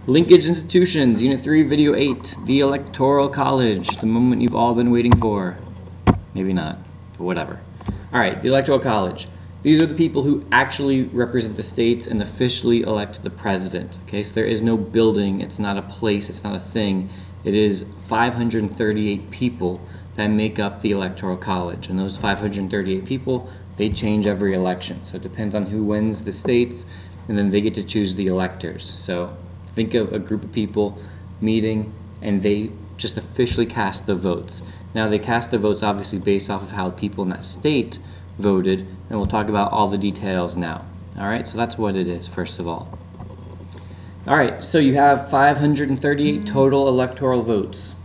Linkage institutions, Unit 3, Video 8, the Electoral College, the moment you've all been waiting for. Maybe not, but whatever. All right, the Electoral College. These are the people who actually represent the states and officially elect the president. Okay, so there is no building, it's not a place, it's not a thing. It is 538 people that make up the Electoral College. And those 538 people, they change every election. So it depends on who wins the states, and then they get to choose the electors. So think of a group of people meeting, and they just officially cast the votes. Now they cast the votes obviously based off of how people in that state voted, and we'll talk about all the details now. All right, so that's what it is, first of all. All right, so you have 538 total electoral votes.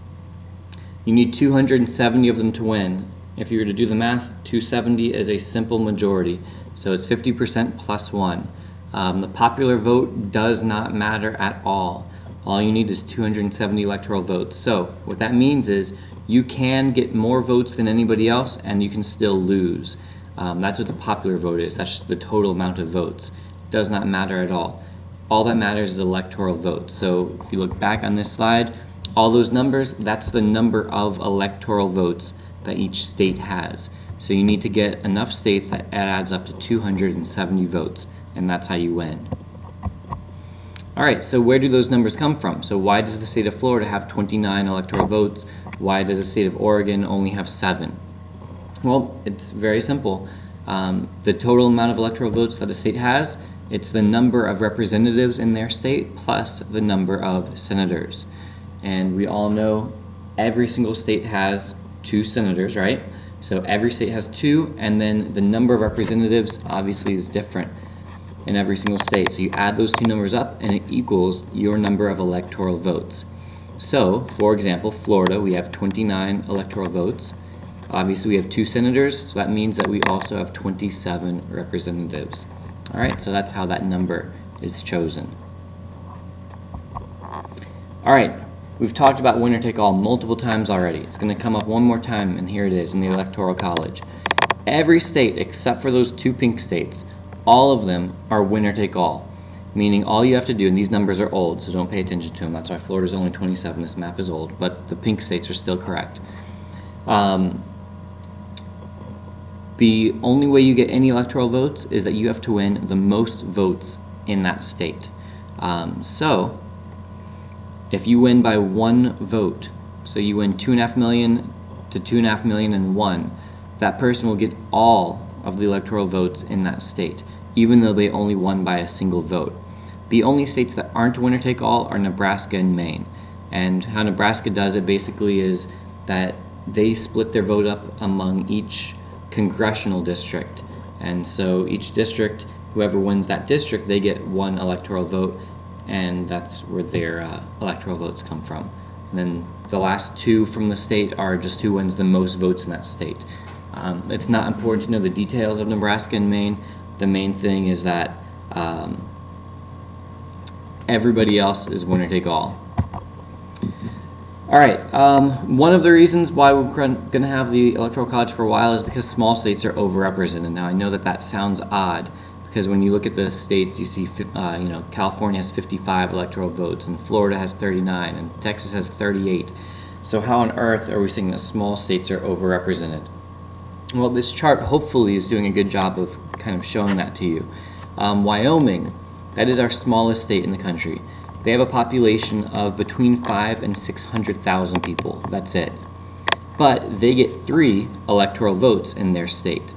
You need 270 of them to win. If you were to do the math, 270 is a simple majority, so it's 50% plus 1. The popular vote does not matter at all. All you need is 270 electoral votes. So what that means is you can get more votes than anybody else and you can still lose. That's what the popular vote is. That's just the total amount of votes. It does not matter at all. All that matters is electoral votes. So if you look back on this slide, all those numbers, that's the number of electoral votes that each state has. So you need to get enough states that adds up to 270 votes, and that's how you win. All right, so where do those numbers come from? So why does the state of Florida have 29 electoral votes? Why does the state of Oregon only have 7? Well, it's very simple. The total amount of electoral votes that a state has, it's the number of representatives in their state plus the number of senators. And we all know every single state has 2 senators, right? So every state has 2, and then the number of representatives obviously is different in every single state. So you add those 2 numbers up and it equals your number of electoral votes. So, for example, Florida, we have 29 electoral votes. Obviously we have 2 senators, so that means that we also have 27 representatives. All right, so that's how that number is chosen. All right, we've talked about winner take all multiple times already. It's going to come up one more time, and here it is in the Electoral College. Every state except for those 2 pink states, all of them are winner take all, meaning all you have to do, and these numbers are old, so don't pay attention to them. That's why Florida's only 27. This map is old, but the pink states are still correct. The only way you get any electoral votes is that you have to win the most votes in that state. So if you win by 1 vote, so you win 2.5 million to 2.5 million and 1, that person will get all of the electoral votes in that state, even though they only won by a single vote. The only states that aren't winner take all are Nebraska and Maine. And how Nebraska does it basically is that they split their vote up among each congressional district. And so each district, whoever wins that district, they get 1 electoral vote, and that's where their electoral votes come from. And then the last 2 from the state are just who wins the most votes in that state. It's not important to know the details of Nebraska and Maine. The main thing is that everybody else is winner take all. All right, one of the reasons why we're going to have the Electoral College for a while is because small states are overrepresented. Now, I know that that sounds odd, because when you look at the states, you see, California has 55 electoral votes, and Florida has 39, and Texas has 38. So how on earth are we saying that small states are overrepresented? Well, this chart hopefully is doing a good job of kind of showing that to you. Wyoming, that is our smallest state in the country. They have a population of between 500,000 and 600,000 people. That's it. But they get 3 electoral votes in their state.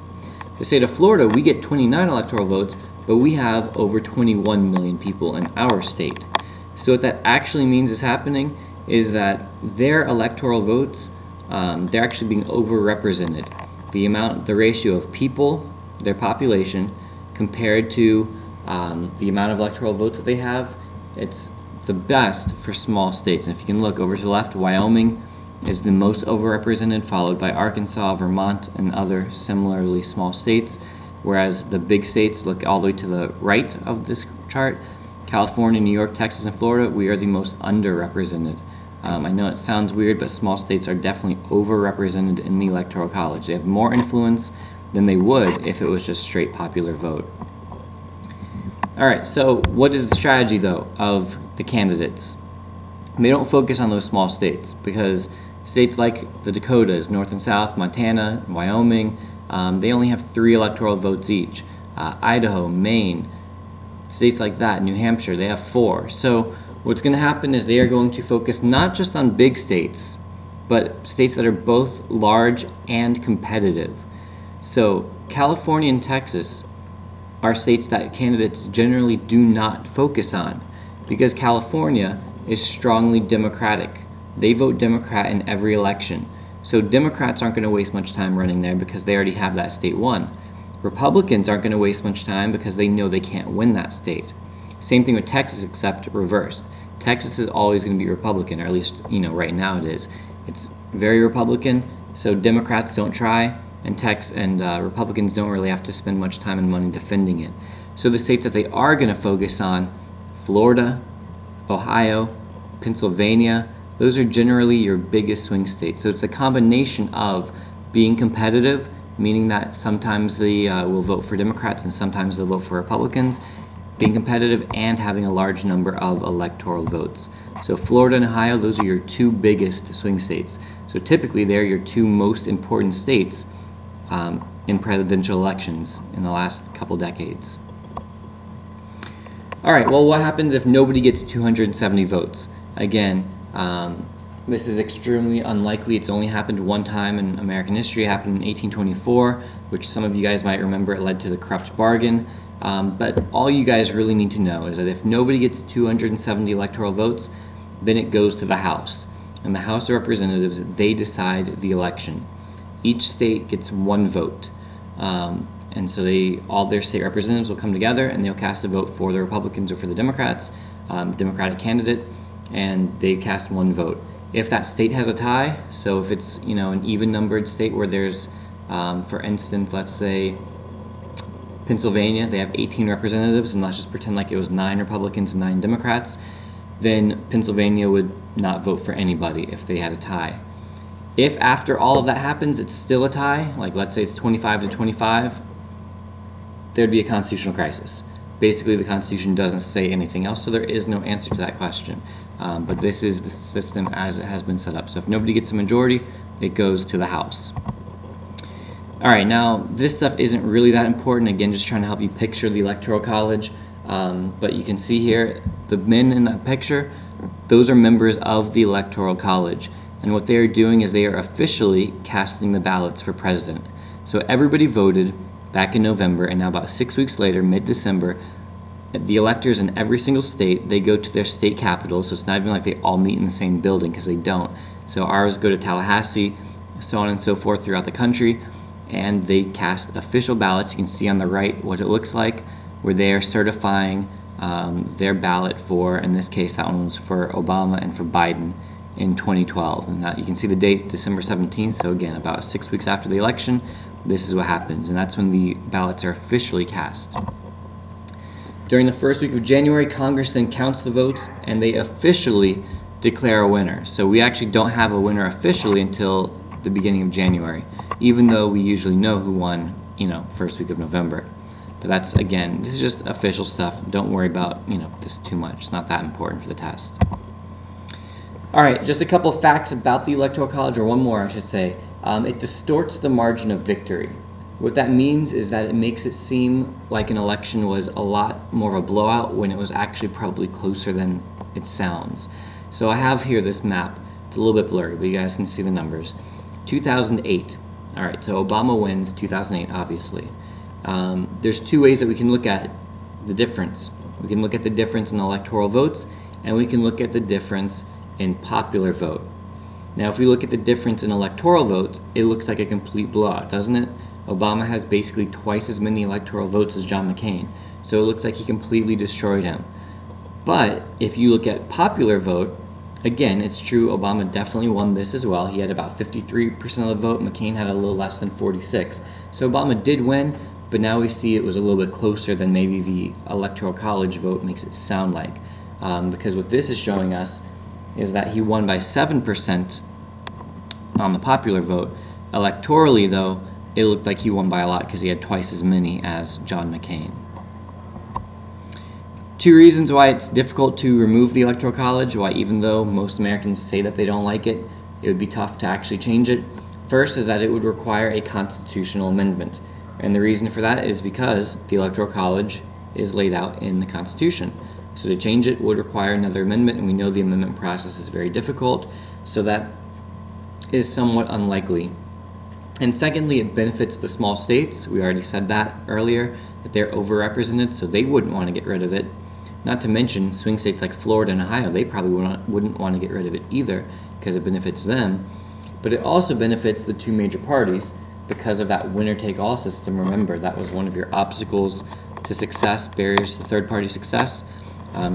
The state of Florida, we get 29 electoral votes, but we have over 21 million people in our state. So what that actually means is happening is that their electoral votes, they're actually being overrepresented. The ratio of people, their population, compared to the amount of electoral votes that they have, it's the best for small states. And if you can look over to the left, Wyoming is the most overrepresented, followed by Arkansas, Vermont, and other similarly small states, whereas the big states, look all the way to the right of this chart, California, New York, Texas, and Florida, we are the most underrepresented. I know it sounds weird, but small states are definitely overrepresented in the Electoral College. They have more influence than they would if it was just straight popular vote. All right, so what is the strategy, though, of the candidates. And they don't focus on those small states because states like the Dakotas, North and South, Montana, Wyoming, they only have 3 electoral votes each. Idaho, Maine, states like that, New Hampshire, they have 4. So what's going to happen is they are going to focus not just on big states, but states that are both large and competitive. So California and Texas are states that candidates generally do not focus on because California is strongly Democratic. They vote Democrat in every election. So Democrats aren't going to waste much time running there because they already have that state won. Republicans aren't going to waste much time because they know they can't win that state. Same thing with Texas, except reversed. Texas is always going to be Republican, or at least, right now it is. It's very Republican, so Democrats don't try, and Republicans don't really have to spend much time and money defending it. So the states that they are going to focus on, Florida, Ohio, Pennsylvania, those are generally your biggest swing states. So it's a combination of being competitive, meaning that sometimes they will vote for Democrats and sometimes they'll vote for Republicans, being competitive, and having a large number of electoral votes. So Florida and Ohio, those are your 2 biggest swing states. So typically they're your 2 most important states in presidential elections in the last couple decades. All right, well, what happens if nobody gets 270 votes? Again, this is extremely unlikely. It's only happened one time in American history. It happened in 1824, which some of you guys might remember. It led to the corrupt bargain. But all you guys really need to know is that if nobody gets 270 electoral votes, then it goes to the House. And the House of Representatives, they decide the election. Each state gets 1 vote. And so all their state representatives will come together and they'll cast a vote for the Republicans or for the Democrats, Democratic candidate, and they cast 1 vote. If that state has a tie, so if it's an even numbered state where there's, for instance, let's say Pennsylvania, they have 18 representatives, and let's just pretend like it was 9 Republicans and 9 Democrats, then Pennsylvania would not vote for anybody if they had a tie. If after all of that happens, it's still a tie, like let's say it's 25 to 25, there'd be a constitutional crisis. Basically, the Constitution doesn't say anything else, so there is no answer to that question. But this is the system as it has been set up. So if nobody gets a majority, it goes to the House. All right, now this stuff isn't really that important. Again, just trying to help you picture the Electoral College. But you can see here, the men in that picture, those are members of the Electoral College. And what they are doing is they are officially casting the ballots for president. So everybody voted back in November, and now about 6 weeks later, mid-December, the electors in every single state, they go to their state capital, so it's not even like they all meet in the same building, because they don't. So ours go to Tallahassee, so on and so forth throughout the country, and they cast official ballots. You can see on the right what it looks like, where they are certifying their ballot for, in this case, that one was for Obama and for Biden in 2012. And that, you can see the date, December 17th, so again, about 6 weeks after the election, this is what happens, and that's when the ballots are officially cast. During the first week of January, Congress then counts the votes, and they officially declare a winner. So we actually don't have a winner officially until the beginning of January, even though we usually know who won, first week of November. But that's, again, this is just official stuff. Don't worry about, this too much. It's not that important for the test. All right, just a couple of facts about the Electoral College, or one more, I should say. It distorts the margin of victory. What that means is that it makes it seem like an election was a lot more of a blowout when it was actually probably closer than it sounds. So I have here this map. It's a little bit blurry, but you guys can see the numbers. 2008. All right, so Obama wins 2008, obviously. There's 2 ways that we can look at the difference. We can look at the difference in electoral votes, and we can look at the difference in popular vote. Now, if we look at the difference in electoral votes, it looks like a complete blowout, doesn't it? Obama has basically twice as many electoral votes as John McCain, so it looks like he completely destroyed him. But if you look at popular vote, again, it's true, Obama definitely won this as well. He had about 53% of the vote. McCain had a little less than 46%. So Obama did win, but now we see it was a little bit closer than maybe the Electoral College vote makes it sound like. Because what this is showing us is that he won by 7% on the popular vote. Electorally, though, it looked like he won by a lot because he had twice as many as John McCain. Two reasons why it's difficult to remove the Electoral College, why even though most Americans say that they don't like it, it would be tough to actually change it. First is that it would require a constitutional amendment. And the reason for that is because the Electoral College is laid out in the Constitution. So to change it would require another amendment, and we know the amendment process is very difficult, so that is somewhat unlikely. And secondly, it benefits the small states. We already said that earlier, that they're overrepresented, so they wouldn't want to get rid of it. Not to mention swing states like Florida and Ohio, they probably wouldn't want to get rid of it either because it benefits them. But it also benefits the two major parties because of that winner-take-all system. Remember, that was one of your obstacles to success, barriers to third-party success.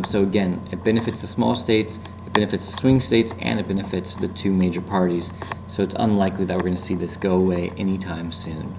So again, it benefits the small states, it benefits the swing states, and it benefits the two major parties. So it's unlikely that we're going to see this go away anytime soon.